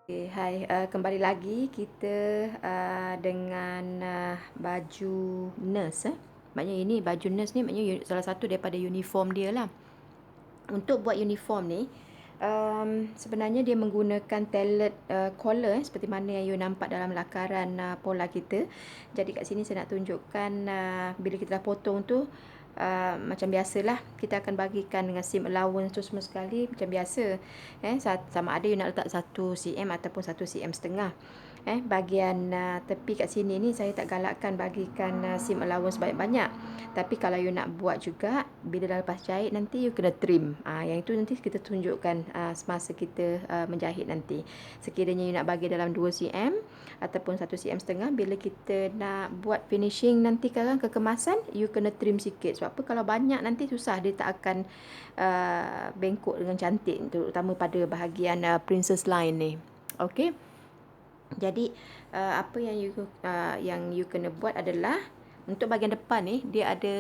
Okay, hai, kembali lagi kita dengan baju nurse. Maknanya ini baju nurse ni maknanya salah satu daripada uniform dia lah. Untuk buat uniform ni, sebenarnya dia menggunakan tailored collar seperti mana yang you nampak dalam lakaran pola kita. Jadi kat sini saya nak tunjukkan bila kita dah potong tu, macam biasalah kita akan bagikan dengan seam allowance tu semua sekali macam biasa. Sama ada you nak letak 1 cm ataupun 1 cm setengah. Bahagian tepi kat sini ni saya tak galakkan bagikan seam allowance banyak-banyak. Tapi kalau you nak buat juga, bila dah lepas jahit nanti you kena trim. Yang itu nanti kita tunjukkan semasa kita menjahit nanti. Sekiranya you nak bagi dalam 2 cm ataupun 1 cm setengah, bila kita nak buat finishing nanti sekarang kekemasan, you kena trim sikit. Sebab apa, kalau banyak nanti susah, dia tak akan bengkok dengan cantik, terutama pada bahagian princess line ni. Okay. Jadi apa yang you kena buat adalah untuk bahagian depan ni dia ada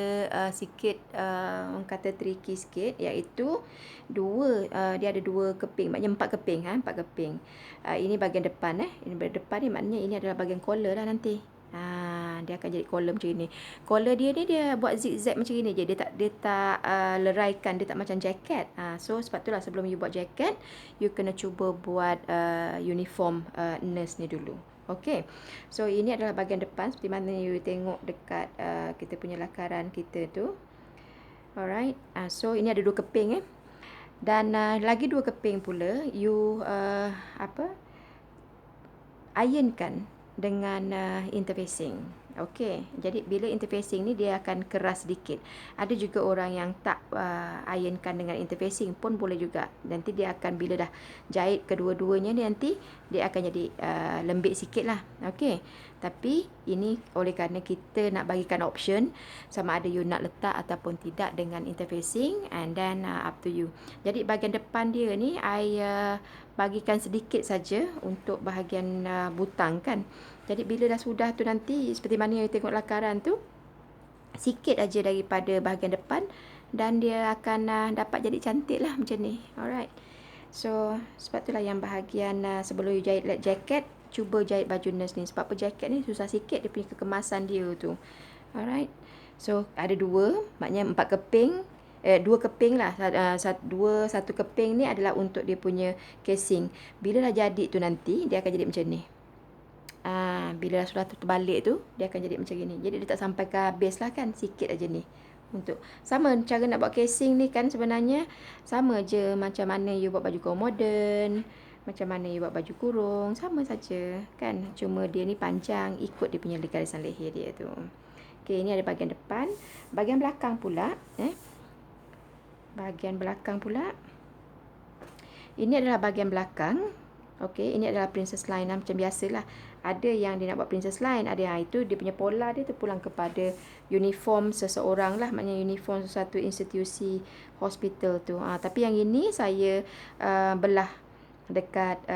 sikit orang kata tricky sikit, iaitu dia ada 2 keping, maknanya 4 keping, 4 keping. Ini bahagian depan ini bahagian depan ni maknanya ini adalah bahagian collar lah nanti. Dia akan jadi collar macam ini. Collar dia ni dia buat zigzag macam ini je. Dia tak leraikan, dia tak macam jaket. So sebab itulah sebelum you buat jaket, you kena cuba buat uniform nurse ni dulu. Okay. So ini adalah bahagian depan seperti mana you tengok dekat kita punya lakaran kita tu. Alright. So ini ada 2 keping Dan lagi 2 keping pula you ironkan dengan interfacing. Okey, jadi bila interfacing ni dia akan keras sedikit. Ada juga orang yang tak ironkan dengan interfacing pun boleh juga. Nanti dia akan bila dah jahit kedua-duanya ni nanti dia akan jadi lembik sikit lah. Okey, tapi ini oleh kerana kita nak bagikan option sama ada you nak letak ataupun tidak dengan interfacing, and then up to you. Jadi bahagian depan dia ni I bagikan sedikit saja untuk bahagian butang kan. Jadi bila dah sudah tu nanti seperti mana yang tengok lakaran tu, sikit aja daripada bahagian depan dan dia akan dapat jadi cantik lah macam ni. Alright. So sebab itulah yang bahagian sebelum you jahit jaket, cuba jahit baju nurse ni. Sebab apa, jaket ni susah sikit dia punya kekemasan dia tu. Alright. So ada 2, maknanya 4 keping. 2 keping lah. Satu keping ni adalah untuk dia punya casing. Bila dah jadi tu nanti dia akan jadi macam ni. Bila sudah terbalik tu dia akan jadi macam ni. Jadi dia tak sampai ke habis lah kan, sikit aja ni. Untuk sama cara nak buat casing ni kan, sebenarnya sama je macam mana you buat baju kaum moden, macam mana you buat baju kurung, sama saja kan. Cuma dia ni panjang ikut dia punya garisan leher dia tu. Okey, ini ada bahagian depan. Bahagian belakang pula bahagian belakang pula, ini adalah bahagian belakang. Okey, ini adalah princess line macam biasalah. Ada yang dia nak buat princess line, ada yang itu dia punya pola dia terpulang kepada uniform seseorang lah, maknanya uniform sesuatu institusi hospital tu. Tapi yang ini saya belah dekat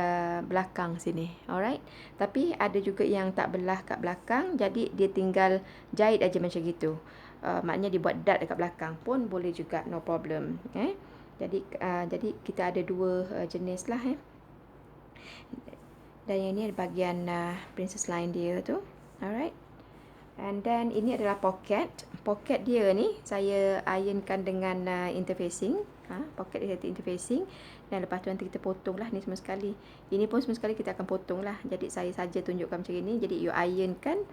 belakang sini. Alright. Tapi ada juga yang tak belah kat belakang, jadi dia tinggal jahit aja macam gitu. Maknanya dibuat dart dekat belakang pun boleh juga, no problem. Jadi kita ada 2 jenis lah. Dan yang ini ada bahagian princess line dia tu. Alright. And then ini adalah pocket. Pocket dia ni saya ironkan dengan interfacing. Pocket dia interfacing. Dan lepas tu nanti kita potong lah ni semua sekali. Ini pun semua sekali kita akan potong lah. Jadi saya saja tunjukkan macam ini. Jadi you ironkan,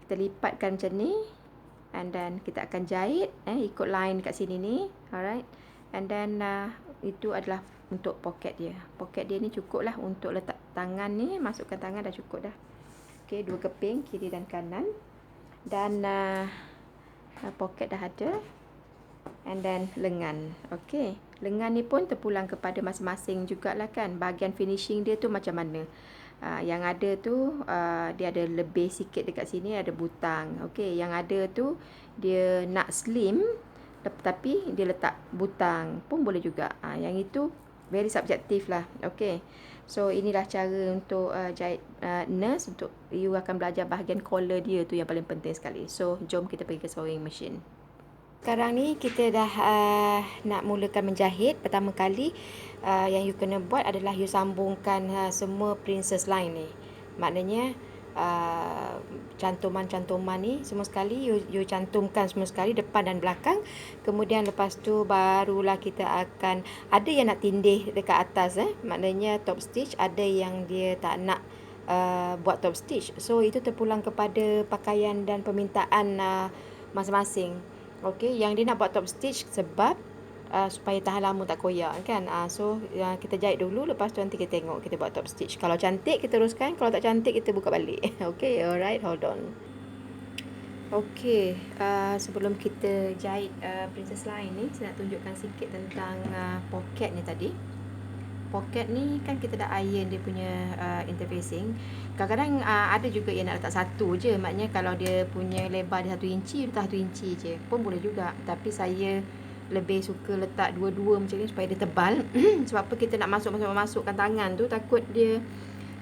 kita lipatkan macam ni. And then kita akan jahit ikut line kat sini ni. Alright. And then itu adalah untuk pocket dia. Pocket dia ni cukup lah untuk letak tangan ni. Masukkan tangan dah cukup dah. Okay, 2 keping kiri dan kanan. Dan pocket dah ada. And then lengan. Okay, lengan ni pun terpulang kepada masing-masing jugalah kan. Bahagian finishing dia tu macam mana. Yang ada tu dia ada lebih sikit dekat sini, ada butang. Okay, yang ada tu dia nak slim tapi dia letak butang pun boleh juga. Yang itu very subjektif lah. Okay. So inilah cara untuk jahit nurse. Untuk you akan belajar bahagian collar dia tu yang paling penting sekali. So jom kita pergi ke sewing machine. Sekarang ni kita dah nak mulakan menjahit. Pertama kali yang you kena buat adalah you sambungkan semua princess line ni. Maknanya cantuman-cantuman ni semua sekali you cantumkan semua sekali, depan dan belakang. Kemudian lepas tu barulah kita akan, ada yang nak tindih dekat atas maknanya top stitch, ada yang dia tak nak buat top stitch. So itu terpulang kepada pakaian dan permintaan masing-masing. Okey, yang dia nak buat top stitch sebab supaya tahan lama tak koyak kan. So kita jahit dulu, lepas tu nanti kita tengok kita buat top stitch. Kalau cantik kita teruskan, kalau tak cantik kita buka balik. Okey, alright, hold on. Okey, sebelum kita jahit princess line ni, saya nak tunjukkan sikit tentang pocket ni tadi. Pocket ni kan kita dah iron dia punya interfacing. Kadang-kadang ada juga yang nak letak satu je. Maknanya kalau dia punya lebar dia 1 inci, letak 1 inci je pun boleh juga. Tapi saya lebih suka letak dua-dua macam ni supaya dia tebal. Sebab apa kita nak masukkan tangan tu, takut dia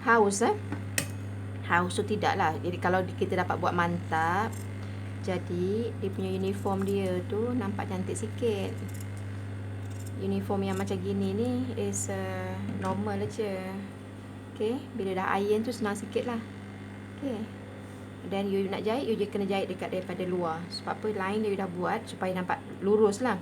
haus haus tu tidak lah. Jadi kalau kita dapat buat mantap, jadi dia punya uniform dia tu nampak cantik sikit. Uniform yang macam gini ni is normal je. Okay, bila dah iron tu senang sikit lah. Okay, dan you nak jahit, you je kena jahit dekat daripada luar. Sebab apa, line dia you dah buat supaya nampak lurus lah.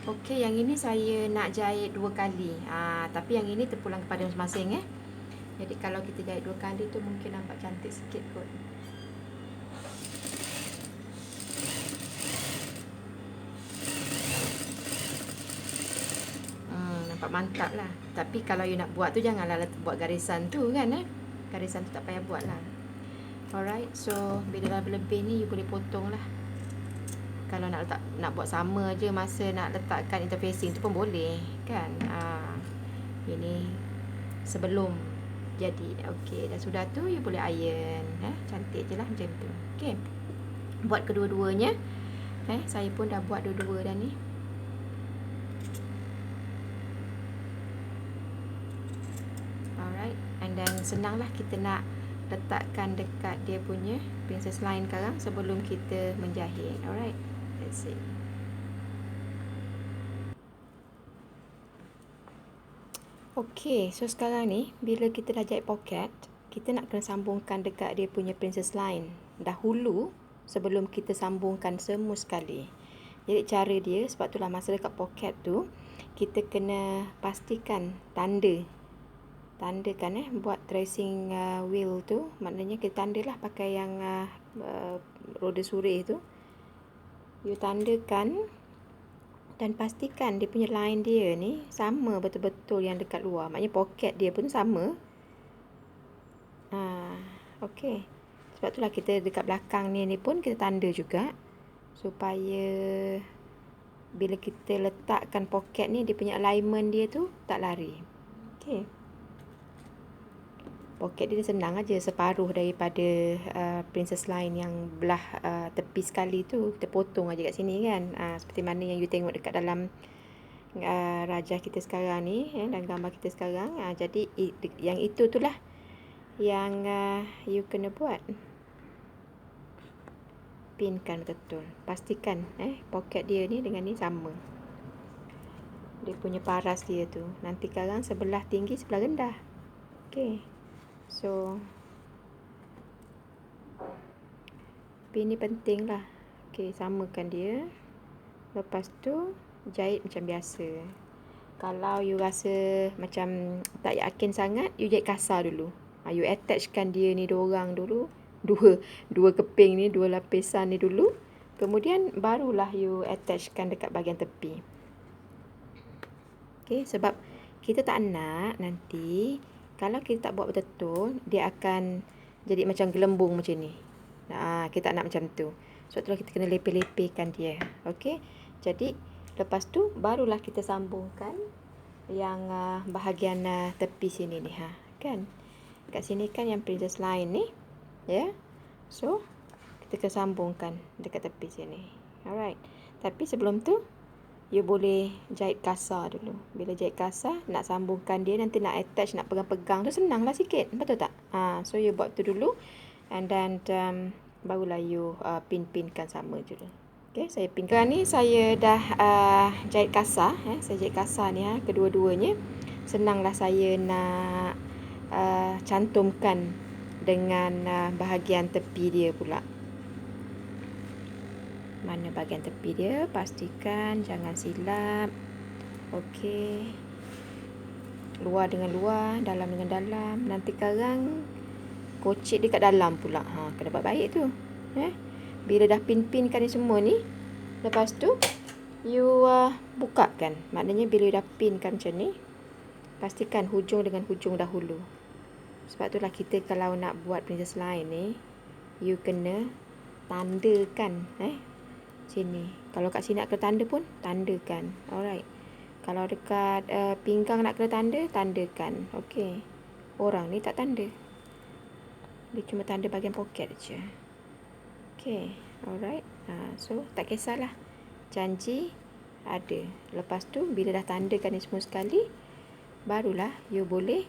Okey, yang ini saya nak jahit 2 kali. Tapi yang ini terpulang kepada masing-masing Jadi kalau kita jahit 2 kali tu mungkin nampak cantik sikit kot. Nampak mantap lah. Tapi kalau you nak buat tu janganlah buat garisan tu kan Garisan tu tak payah buat lah. Alright, so bila dah berlebih ni you boleh potong lah. Kalau nak buat sama je masa nak letakkan interfacing tu pun boleh kan. Ini sebelum jadi. Okey, dah sudah tu you boleh iron cantik je lah macam tu. Okey, buat kedua-duanya. Saya pun dah buat dua-dua dah ni. Alright, and then senang lah kita nak letakkan dekat dia punya princess line sekarang sebelum kita menjahit. Alright, that's it. Okey, so sekarang ni bila kita dah jahit pocket, kita nak kena sambungkan dekat dia punya princess line dahulu sebelum kita sambungkan semua sekali. Jadi cara dia, sebab itulah masa dekat pocket tu kita kena pastikan tandakan buat tracing wheel tu. Maknanya kita tandalah pakai yang roda surih tu. You tandakan dan pastikan dia punya line dia ni sama betul-betul yang dekat luar. Maknanya pocket dia pun sama. Okey. Sebab itulah kita dekat belakang ni pun kita tanda juga supaya bila kita letakkan pocket ni dia punya alignment dia tu tak lari. Okey. Pocket dia senang aja, separuh daripada princess line yang belah tepi sekali tu kita potong aja kat sini kan. Seperti mana yang you tengok dekat dalam rajah kita sekarang ni dan gambar kita sekarang. Jadi yang itu tu lah yang you kena buat. Pinkan betul. Pastikan pocket dia ni dengan ni sama. Dia punya paras dia tu. Nanti sekarang sebelah tinggi, sebelah rendah. Okey. So pin ni penting lah. Okey, samakan dia. Lepas tu jahit macam biasa. Kalau you rasa macam tak yakin sangat, you jahit kasar dulu. You attachkan dia ni dua orang dulu. Dua keping ni, dua lapisan ni dulu. Kemudian barulah you attachkan dekat bahagian tepi. Okey, sebab kita tak nak nanti kalau kita tak buat betul, dia akan jadi macam gelembung macam ni. Kita tak nak macam tu. So itulah kita kena lepeh-lepehkan dia. Okey. Jadi lepas tu barulah kita sambungkan yang bahagian tepi sini ni kan. Kat sini kan yang princess line ni, ya. So kita kena sambungkan dekat tepi sini. Alright. Tapi sebelum tu, you boleh jahit kasar dulu. Bila jahit kasar, nak sambungkan dia, nanti nak attach, nak pegang-pegang tu senanglah sikit. Betul tak? So you buat tu dulu. And then barulah you pin-pinkan sama je dulu. Okay, saya pin. Sekarang ni saya dah jahit kasar. Saya jahit kasar ni kedua-duanya. Senanglah saya nak cantumkan dengan bahagian tepi dia pula. Mana bahagian tepi dia, pastikan jangan silap. Okey. Luar dengan luar, dalam dengan dalam. Nanti sekarang kocik dia kat dalam pula. Kena buat baik tu. Bila dah pin-pinkan ni semua ni, lepas tu you bukakan. Maknanya bila you dah pinkan macam ni, pastikan hujung dengan hujung dahulu. Sebab itulah kita kalau nak buat princess line ni, you kena tandakan sini. Kalau kat sini nak kena tanda pun, tandakan. Alright. Kalau dekat pinggang nak kena tanda, tandakan. Okey. Orang ni tak tanda. Dia cuma tanda bahagian poket je. Okey. Alright. So, tak kisahlah. Janji ada. Lepas tu, bila dah tandakan ni semua sekali, barulah you boleh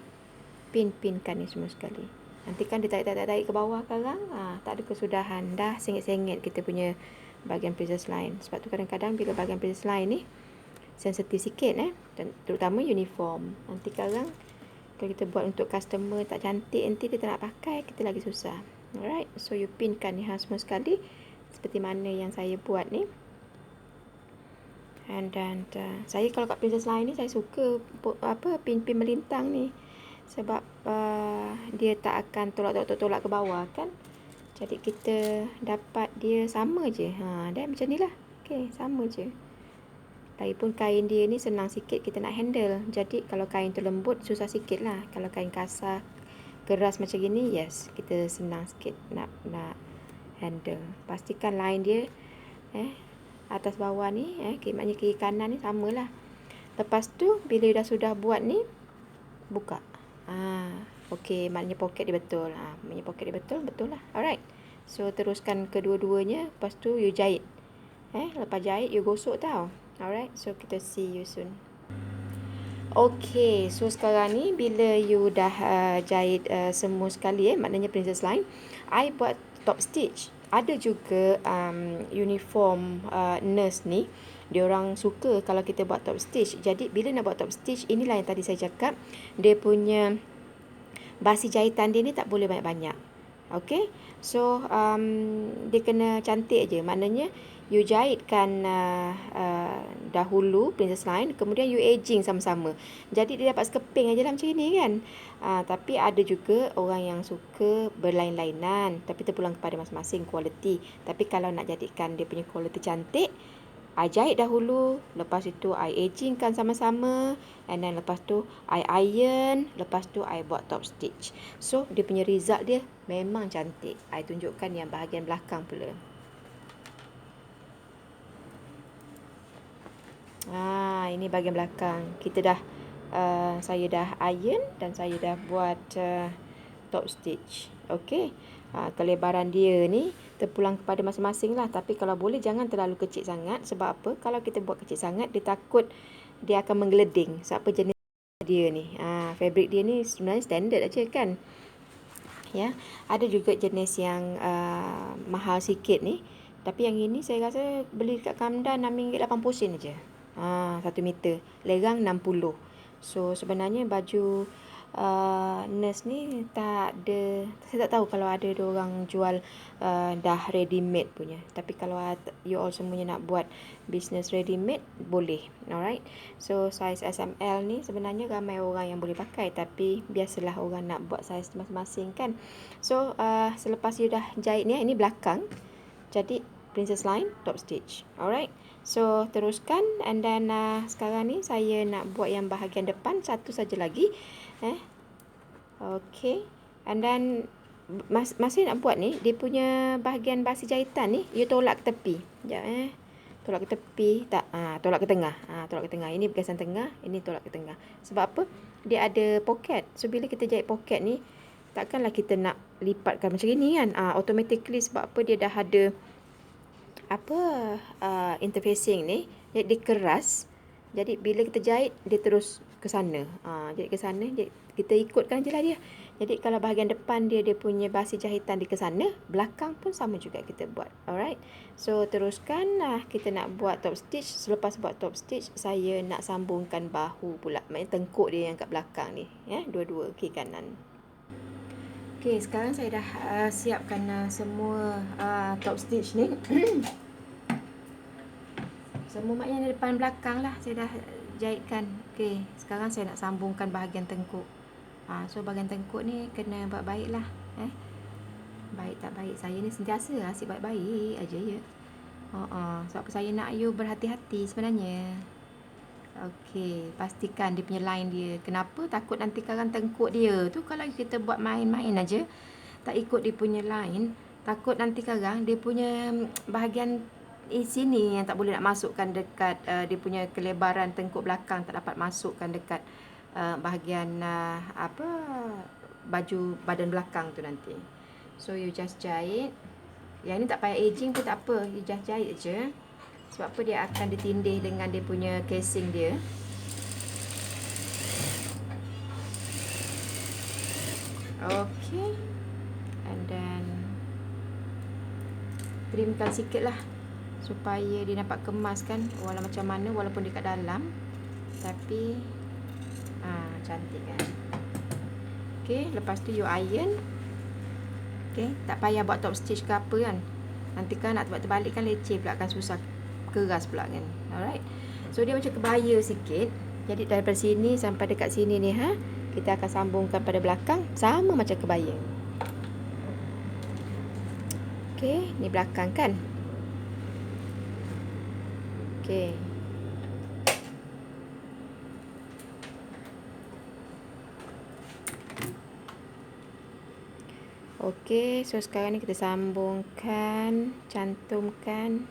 pin-pinkan ni semua sekali. Nanti kan dia tarik ke bawah sekarang. Tak ada kesudahan. Dah sengit-sengit kita punya bahagian princess line. Sebab tu kadang-kadang bila bahagian princess line ni sensitif sikit dan terutama uniform. Nanti sekarang kalau kita buat untuk customer tak cantik, nanti dia tak nak pakai, kita lagi susah. Alright. So you pinkan ni semua sekali seperti mana yang saya buat ni. And then saya kalau kat princess line ni saya suka pin-pin melintang ni. Sebab dia tak akan tolak ke bawah kan. Jadi kita dapat dia sama je. Dan macam ni lah. Okay, sama je. Lagipun kain dia ni senang sikit kita nak handle. Jadi kalau kain tu lembut, susah sikit lah. Kalau kain kasar, keras macam gini, yes, kita senang sikit nak handle. Pastikan line dia atas bawah ni, maknanya kiri kanan ni samalah. Lepas tu, bila dah sudah buat ni, buka. Okey, maknanya poket dia betul. Maknanya poket dia betul lah. Alright. So, teruskan kedua-duanya. Lepas tu, you jahit. Lepas jahit, you gosok tau. Alright. So, kita see you soon. Okey. So, sekarang ni, bila you dah jahit semua sekali, maknanya princess line, I buat top stitch. Ada juga uniform nurse ni, diorang suka kalau kita buat top stitch. Jadi, bila nak buat top stitch, inilah yang tadi saya cakap. Dia punya basi jahitan dia ni tak boleh banyak-banyak. Okay. So, dia kena cantik je. Maknanya, you jahitkan dahulu princess line, kemudian you edging sama-sama. Jadi, dia dapat sekeping aja lah macam ni kan. Tapi ada juga orang yang suka berlain-lainan. Tapi terpulang kepada masing-masing kualiti. Tapi kalau nak jadikan dia punya kualiti cantik, I jahit dahulu, lepas itu I edgingkan sama-sama, and then lepas tu I iron, lepas tu I buat top stitch. So, dia punya result dia memang cantik. I tunjukkan yang bahagian belakang pula. Ini bahagian belakang. Kita dah, saya dah iron dan saya dah buat top stitch. Okey. Kelebaran dia ni terpulang kepada masing-masing lah. Tapi kalau boleh jangan terlalu kecil sangat. Sebab apa? Kalau kita buat kecil sangat, dia takut dia akan menggeleding. Sebab apa jenis dia ni? Fabric dia ni sebenarnya standard aja kan. Ya, ada juga jenis yang mahal sikit ni. Tapi yang ini saya rasa beli dekat Kamdan RM6.80 aja. 1 meter. Lerang 60. So sebenarnya baju nurse ni tak ada, saya tak tahu kalau ada orang jual dah ready made punya. Tapi kalau you all semuanya nak buat business ready made, boleh. Alright. So size SML ni sebenarnya ramai orang yang boleh pakai, tapi biasalah orang nak buat size masing-masing kan. So selepas you dah jahit ni, ini belakang. Jadi princess line, top stitch. Alright. So teruskan, and then sekarang ni saya nak buat yang bahagian depan, satu saja lagi. Okay. And then masa nak buat ni, dia punya bahagian basi jahitan ni, you tolak ke tepi. Sekejap tolak ke tepi, tak, tolak ke tengah. Tolak ke tengah. Ini bergasan tengah, ini tolak ke tengah. Sebab apa? Dia ada poket. So bila kita jahit poket ni, takkanlah kita nak lipatkan macam ni kan. Automatically sebab apa, dia dah ada apa interfacing ni, dia keras. Jadi bila kita jahit dia terus ke sana. Jadi ke sana kita ikutkan je lah dia. Jadi kalau bahagian depan dia punya basi jahitan di ke sana, belakang pun sama juga kita buat. Alright. So teruskan kita nak buat top stitch. Selepas buat top stitch, saya nak sambungkan bahu pula. Maknanya tengkuk dia yang kat belakang ni, ya, dua-dua kiri kanan. Okey, sekarang saya dah siapkan semua top stitch ni. Semua maknanya depan belakang lah saya dah jahitkan. Okey, sekarang saya nak sambungkan bahagian tengkuk. So bahagian tengkuk ni kena buat baik lah. Baik tak baik, saya ni sentiasa asyik baik-baik aja ya. Sebab saya nak you berhati-hati sebenarnya. Okey, pastikan dia punya line dia. Kenapa? Takut nanti karang tengkuk dia tu kalau kita buat main-main aja, tak ikut dia punya line, takut nanti karang dia punya bahagian sini yang tak boleh nak masukkan dekat dia punya kelebaran tengkuk belakang, tak dapat masukkan dekat bahagian baju badan belakang tu nanti. So you just jahit. Yang ni tak payah edging pun tak apa, you just jahit je. Sebab apa, dia akan ditindih dengan dia punya casing dia. Okay. And then trimkan sikit lah supaya dia nampak kemas kan, walau macam mana, walaupun dekat dalam, tapi cantik kan. Okay, lepas tu you iron. Okay, tak payah buat top stitch ke apa kan, nanti kan nak buat terbalik kan leceh pula, kan susah, keras pula kan. Alright, so dia macam kebaya sikit. Jadi daripada sini sampai dekat sini ni kita akan sambungkan pada belakang sama macam kebaya. Okay, ni belakang kan. Okay. Okay, so sekarang ni kita sambungkan, cantumkan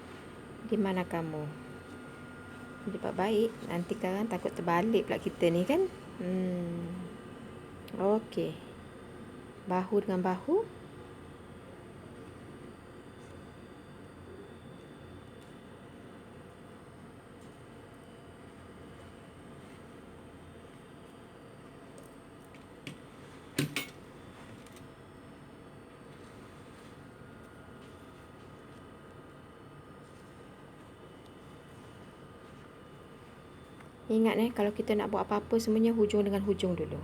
di mana kamu. Dia buat baik, nanti kan takut terbalik pula kita ni kan. Okay. Bahu dengan bahu. Ingat kalau kita nak buat apa-apa semuanya hujung dengan hujung dulu.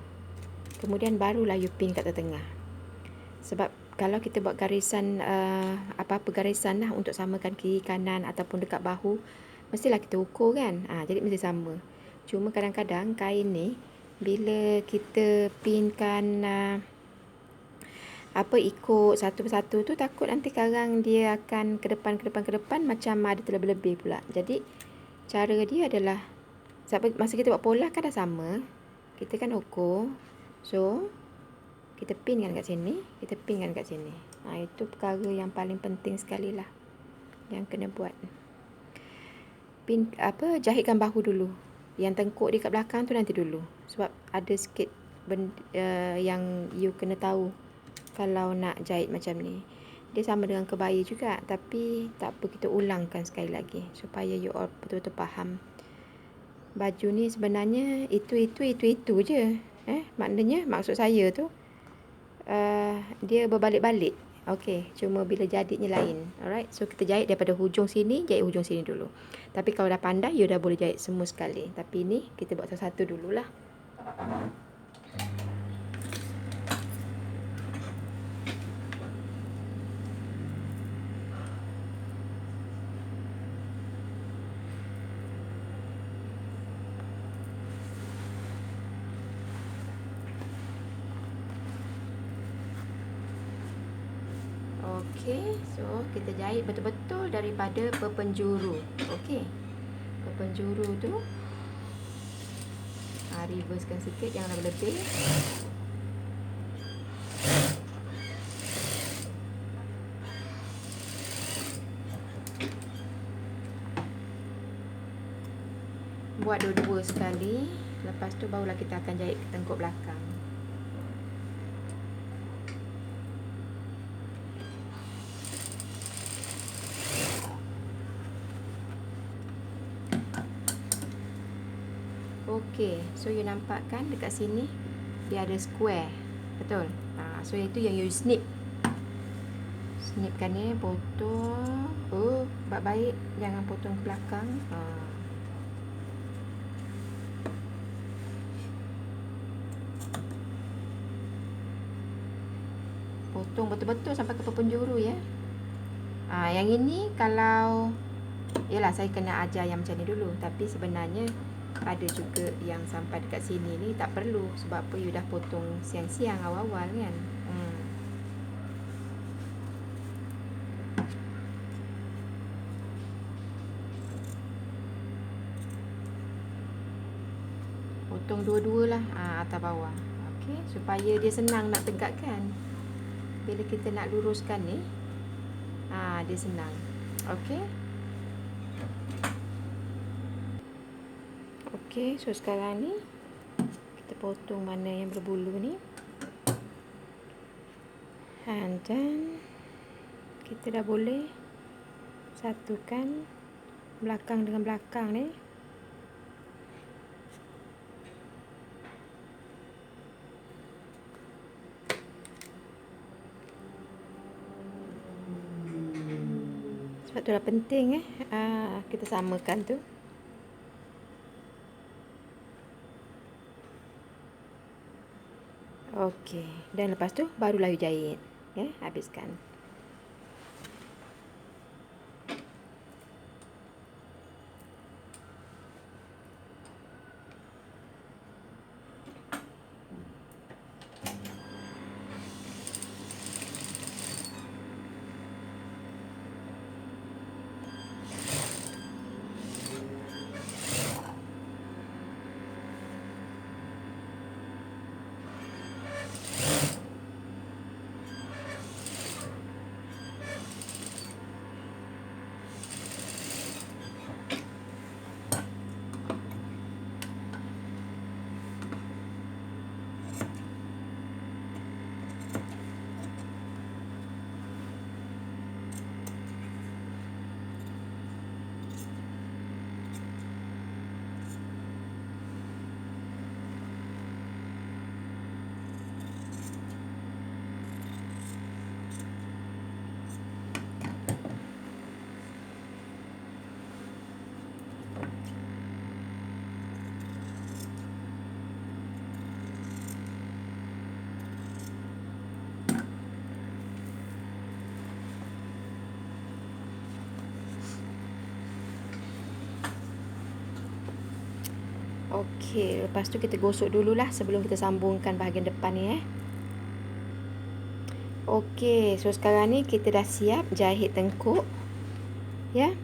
Kemudian barulah you pin kat tengah. Sebab kalau kita buat garisan apa-apa garisan lah untuk samakan kiri kanan ataupun dekat bahu, mestilah kita ukur kan. Jadi mesti sama. Cuma kadang-kadang kain ni bila kita pinkan ikut satu persatu tu, takut nanti karang dia akan ke depan macam ada terlebih-lebih pula. Jadi cara dia adalah, sebab masa kita buat pola kan dah sama, kita kan ukur. So kita pin kan kat sini, kita pin kan kat sini. Itu perkara yang paling penting sekali lah yang kena buat. Pin jahitkan bahu dulu. Yang tengkuk di kat belakang tu nanti dulu. Sebab ada sikit yang you kena tahu kalau nak jahit macam ni. Dia sama dengan kebaya juga, tapi tak apa, kita ulangkan sekali lagi supaya you all betul-betul faham. Baju ni sebenarnya itu je. Maknanya maksud saya tu dia berbalik-balik. Okey, cuma bila jadinya lain. Alright, so kita jahit daripada hujung sini, jahit hujung sini dulu. Tapi kalau dah pandai, you dah boleh jahit semua sekali. Tapi ni kita buat satu-satu dululah. Okey, so kita jahit betul-betul daripada perpenjuru. Okey, perpenjuru tu reversekan sikit, jangan lebih. Buat dua-dua sekali. Lepas tu barulah kita akan jahit tengkuk belakang. Okey, so you nampak kan dekat sini dia ada square. Betul? So itu yang you snip. Snipkan ni, potong. Oh, baik-baik jangan potong ke belakang. Potong betul-betul sampai ke penjuru ya. Yang ini kalau yalah saya kena ajar yang macam ni dulu, tapi sebenarnya ada juga yang sampai dekat sini ni tak perlu, sebab apa you dah potong siang-siang awal-awal kan. Potong dua-dua lah, atas bawah. Okey, supaya dia senang nak tegakkan. Bila kita nak luruskan ni, dia senang. Okey. Okey, so sekarang ni kita potong mana yang berbulu ni. And then kita dah boleh satukan belakang dengan belakang ni. Sebab tu dah penting kita samakan tu. Okey, dan lepas tu barulah you jahit. Habiskan. Okey, lepas tu kita gosok dululah sebelum kita sambungkan bahagian depan ni. Okey, so sekarang ni kita dah siap jahit tengkuk. Ya.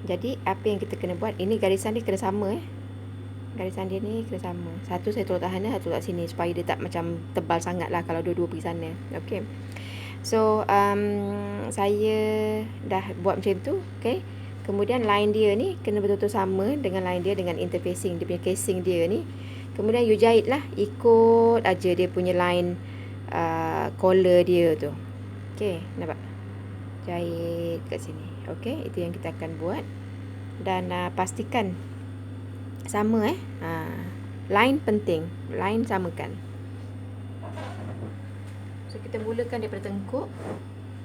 Jadi apa yang kita kena buat, ini garisan dia kena sama Garisan dia ni kena sama. Satu saya taruh tahan, satu kat sini supaya dia tak macam tebal sangat lah kalau dua-dua pergi sana. Okey. So saya dah buat macam tu, okey. Kemudian line dia ni kena betul-betul sama dengan line dia, dengan interfacing dia punya casing dia ni. Kemudian you jahit lah, ikut aja dia punya line collar dia tu. Okey, nampak? Jahit kat sini. Okey, itu yang kita akan buat. Dan pastikan sama line penting, line samakan. So kita mulakan daripada tengkuk.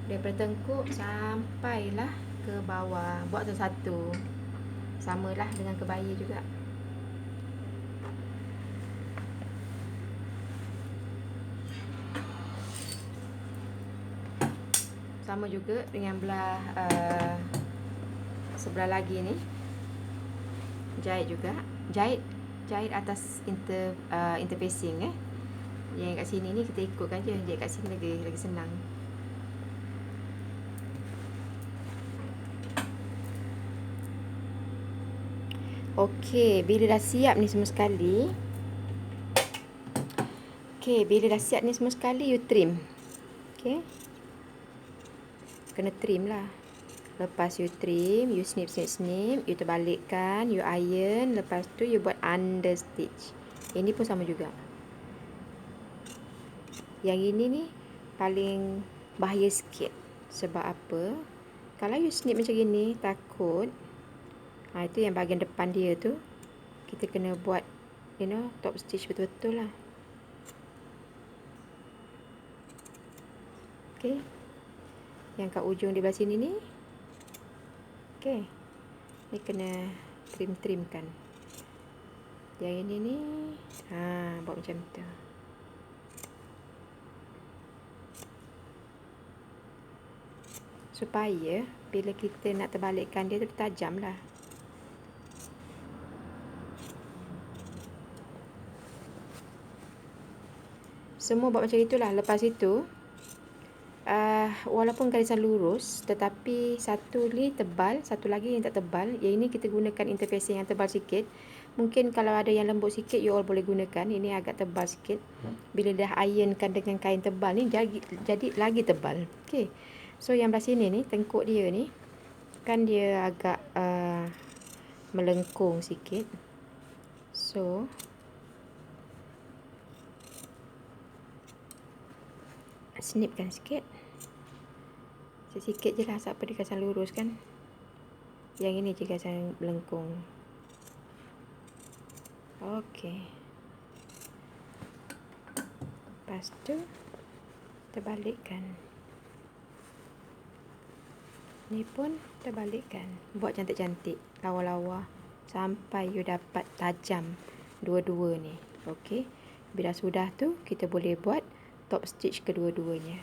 Daripada tengkuk sampailah ke bawah. Buat satu-satu. Samalah dengan kebaya juga. Sama juga dengan belah sebelah lagi ni. Jahit juga. Jahit atas interfacing Yang kat sini ni kita ikutkan je. Jahit kat sini lagi senang. Okey, bila dah siap ni semua sekali. You trim. Okey. Kena trim lah. Lepas you trim, you snip, you terbalikkan, you iron, lepas tu you buat under stitch. Ini pun sama juga. Yang ini ni paling bahaya sikit. Sebab apa? Kalau you snip macam gini, takut itu yang bahagian depan dia tu kita kena buat top stitch betul-betul lah. Okay, yang kat ujung di belah sini ni, okay, ni kena trim-trimkan. Yang ini ni, buat macam tu. Supaya bila kita nak terbalikkan dia tu tajam lah. Semua buat macam itulah. Lepas itu, walaupun garisan lurus, tetapi satu ni tebal, satu lagi yang tak tebal. Yang ini kita gunakan interfacing yang tebal sikit. Mungkin kalau ada yang lembut sikit, you all boleh gunakan. Ini agak tebal sikit. Bila dah ironkan dengan kain tebal ni, jadi lagi tebal. Okay. So yang belah sini ni, tengkuk dia ni, kan dia agak melengkung sikit. So snipkan sikit. Sikit je lah, siapa dia gasan lurus kan. Yang ini je gasan melengkung. Okey. Lepas tu terbalikkan. Ni pun terbalikkan. Buat cantik-cantik, lawa-lawa sampai you dapat tajam dua-dua ni. Okey. Bila sudah tu, kita boleh buat top stitch kedua-duanya.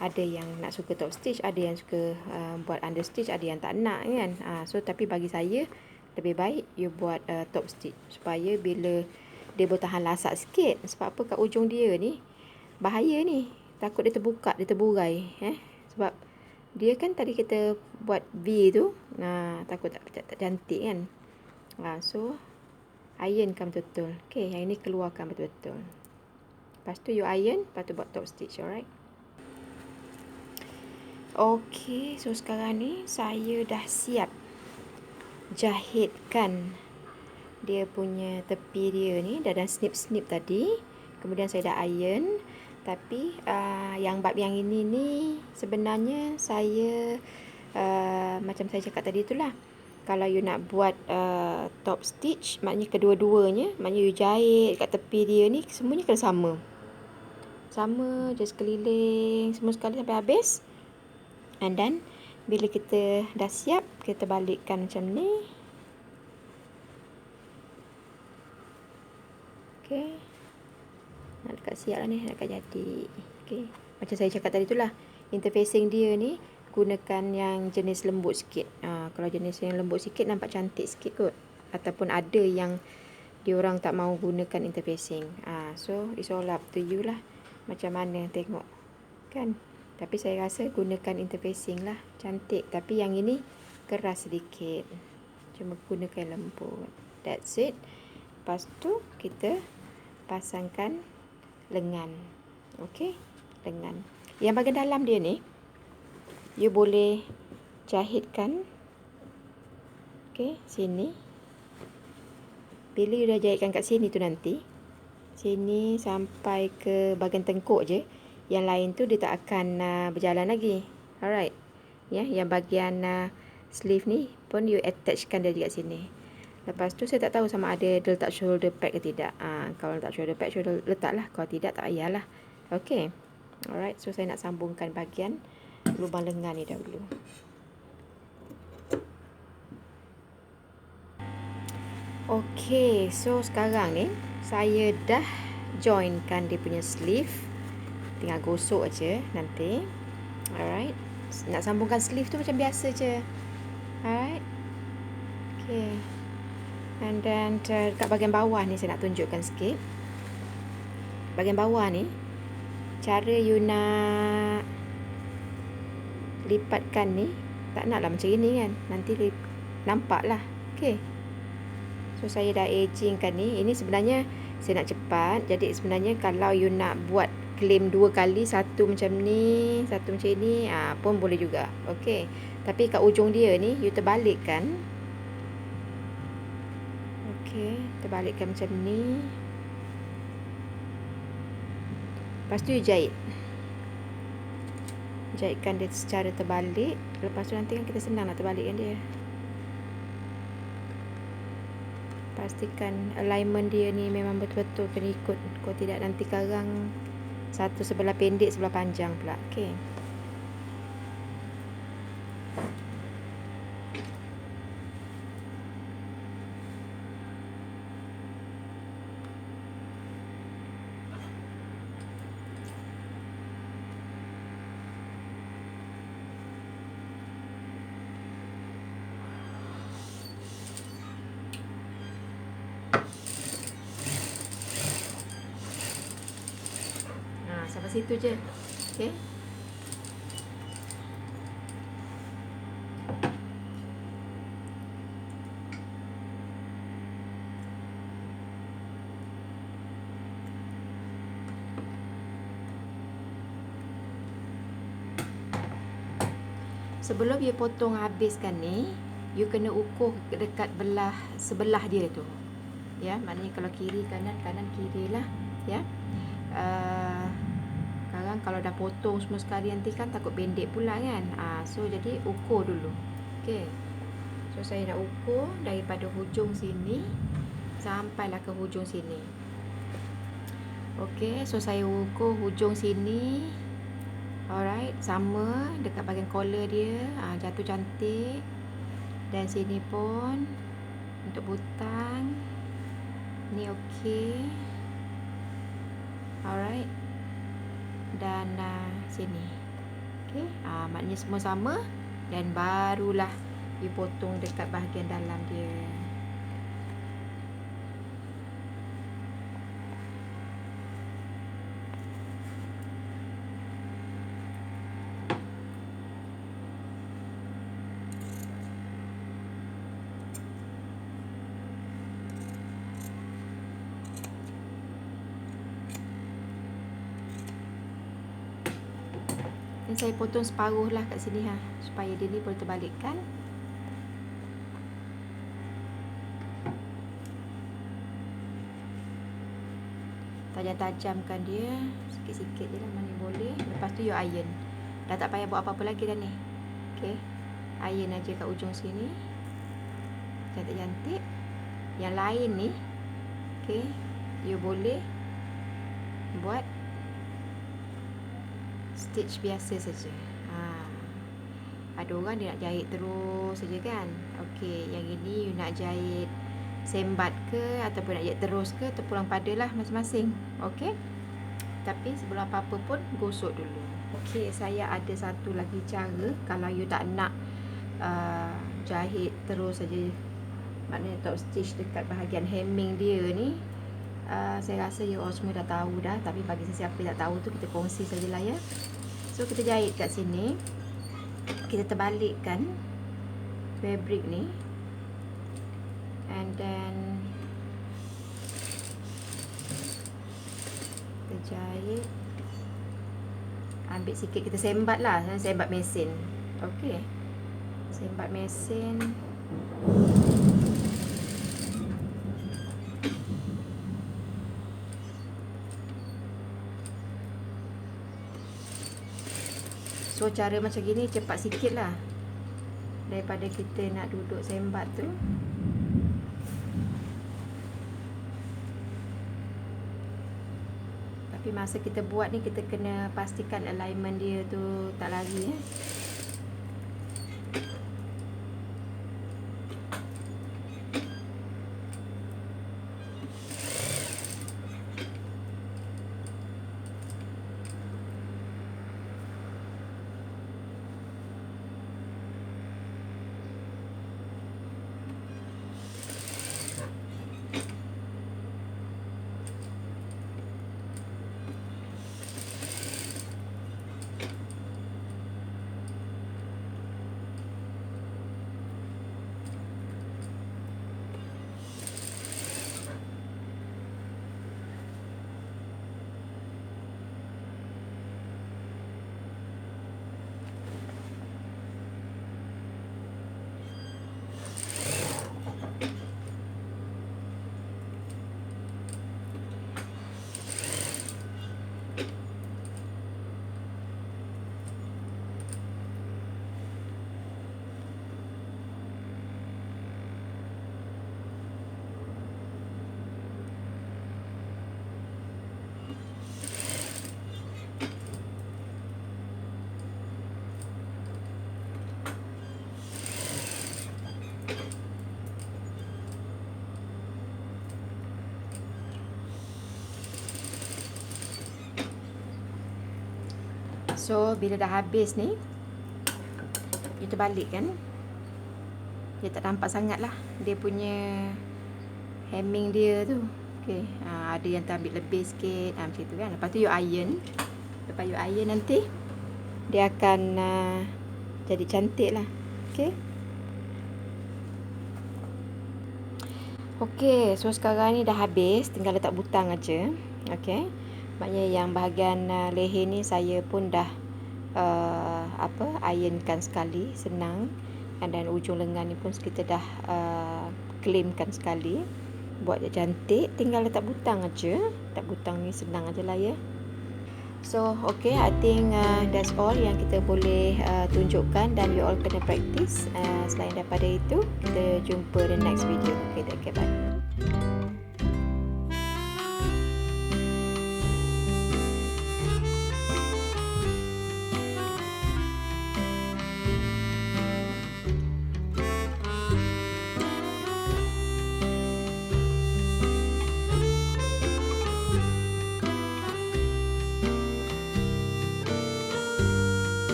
Ada yang nak suka top stitch, ada yang suka buat under stitch, ada yang tak nak kan. So tapi bagi saya lebih baik you buat top stitch supaya bila dia bertahan lasak sikit. Sebab apa, kat ujung dia ni bahaya ni. Takut dia terbuka, dia terburai. Sebab dia kan tadi kita buat V tu, takut tak cantik kan. So ironkan betul-betul. Okay, yang ini keluarkan betul-betul. Lepas tu you iron, lepas tu buat top stitch, alright. Okay, so sekarang ni saya dah siap jahitkan dia punya tepi dia ni. Dah snip-snip tadi. Kemudian saya dah iron. Tapi yang bab yang ini ni sebenarnya saya macam saya cakap tadi itulah. Kalau you nak buat top stitch, maknanya kedua-duanya, maknanya you jahit kat tepi dia ni, semuanya kena sama. Sama je sekeliling, semua sekali sampai habis. And then bila kita dah siap, kita balikkan macam ni. Okay. Nak dekat siap lah ni, nak dekat jadi. Okay. Macam saya cakap tadi itulah, interfacing dia ni gunakan yang jenis lembut sikit. Kalau jenis yang lembut sikit nampak cantik sikit kot. Ataupun ada yang diorang tak mau gunakan interfacing. So it's all up to you lah. Macam mana tengok. Kan? Tapi saya rasa gunakan interfacing lah. Cantik. Tapi yang ini keras sedikit. Cuma gunakan lembut. That's it. Lepas tu kita pasangkan lengan. Okey, lengan. Yang bahagian dalam dia ni, you boleh jahitkan. Okey, sini. Bila you dah jahitkan kat sini tu nanti, sini sampai ke bahagian tengkuk je. Yang lain tu dia tak akan berjalan lagi. Alright. Ya, yang bahagian sleeve ni pun you attachkan dia kat sini. Lepas tu saya tak tahu sama ada dia letak shoulder pad ke tidak. Kalau letak shoulder pad, shoulder letaklah. Kalau tidak, tak payahlah. Okey. Alright, so saya nak sambungkan bahagian lubang lengan ni dahulu. Okey, so sekarang ni saya dah joinkan dia punya sleeve. Tinggal gosok aja nanti. Alright. Nak sambungkan sleeve tu macam biasa je. Alright. Okey. And then dekat bahagian bawah ni saya nak tunjukkan sikit. Bahagian bawah ni, cara you nak lipatkan ni, tak naklah macam ini kan. Nanti nampak lah. Okay. So saya dah edgingkan ni. Ini sebenarnya saya nak cepat. Jadi sebenarnya kalau you nak buat claim 2 kali, satu macam ni, satu macam ni, pun boleh juga. Okay. Tapi kat ujung dia ni, you terbalikkan. Okay, terbalikkan macam ni. Lepas tu you jahit. Jahitkan dia secara terbalik. Lepas tu nanti kan kita senang nak terbalikkan dia. pastikan alignment dia ni memang betul-betul kena ikut. Kau tidak nanti karang satu sebelah pendek, sebelah panjang pula. Okey. Sampai situ je. Okey. Sebelum you potong habiskan ni, you kena ukur dekat sebelah dia tu. Ya, maknanya kalau kiri kanan, kanan kiri lah. Ya. Sekarang kalau dah potong semua sekali nanti kan takut pendek pula kan. So jadi ukur dulu. Okey. So saya nak ukur daripada hujung sini sampailah ke hujung sini. Okey, so saya ukur hujung sini. Alright, sama dekat bahagian collar dia. Jatuh cantik. Dan sini pun untuk butang ni okey. Alright. Dan sini. Okey, maknanya semua sama dan barulah you potong dekat bahagian dalam dia. Dan saya potong separuh lah kat sini supaya dia ni boleh terbalikkan. Tajam-tajamkan dia sikit-sikit je lah mana boleh. Lepas tu you iron. Dah tak payah buat apa-apa lagi dah ni. Okey. Iron aja kat ujung sini. Cantik-cantik. Yang lain ni, okey, you boleh buat stitch biasa saja. Ada orang dia nak jahit terus saja kan. Okey, yang ini you nak jahit sembat ke ataupun nak jahit terus ke, terpulang padalah masing-masing. Okey. Tapi sebelum apa-apa pun gosok dulu. Okey, saya ada satu lagi cara kalau you tak nak jahit terus saja. Maknanya top stitch dekat bahagian hemming dia ni. Saya rasa you all semua dah tahu dah, tapi bagi sesiapa yang tak tahu tu kita kongsi sajalah ya. So kita jahit kat sini. Kita terbalikkan fabric ni. And then kita jahit. Ambil sikit, kita sembat lah, sembat mesin. Okey. Sembat mesin. So cara macam gini cepat sikit lah daripada kita nak duduk sembat tu. Tapi masa kita buat ni kita kena pastikan alignment dia tu tak lari So bila dah habis ni, kita balik kan. Dia tak nampak sangat lah dia punya hemming dia tu. Okay, ada yang terambil lebih sikit, macam tu kan. Lepas tu you iron. Lepas you iron nanti, dia akan jadi cantik lah. Okay. Okay, so sekarang ni dah habis, tinggal letak butang aja. Okay, maknanya yang bahagian leher ni saya pun dah ironkan sekali, senang. Dan ujung lengan ni pun kita dah claimkan sekali. Buat dia cantik, tinggal letak butang aja. Letak butang ni senang aja lah ya. So okay, I think that's all yang kita boleh tunjukkan, dan you all kena practice. Selain daripada itu, kita jumpa the next video. Okay, bye.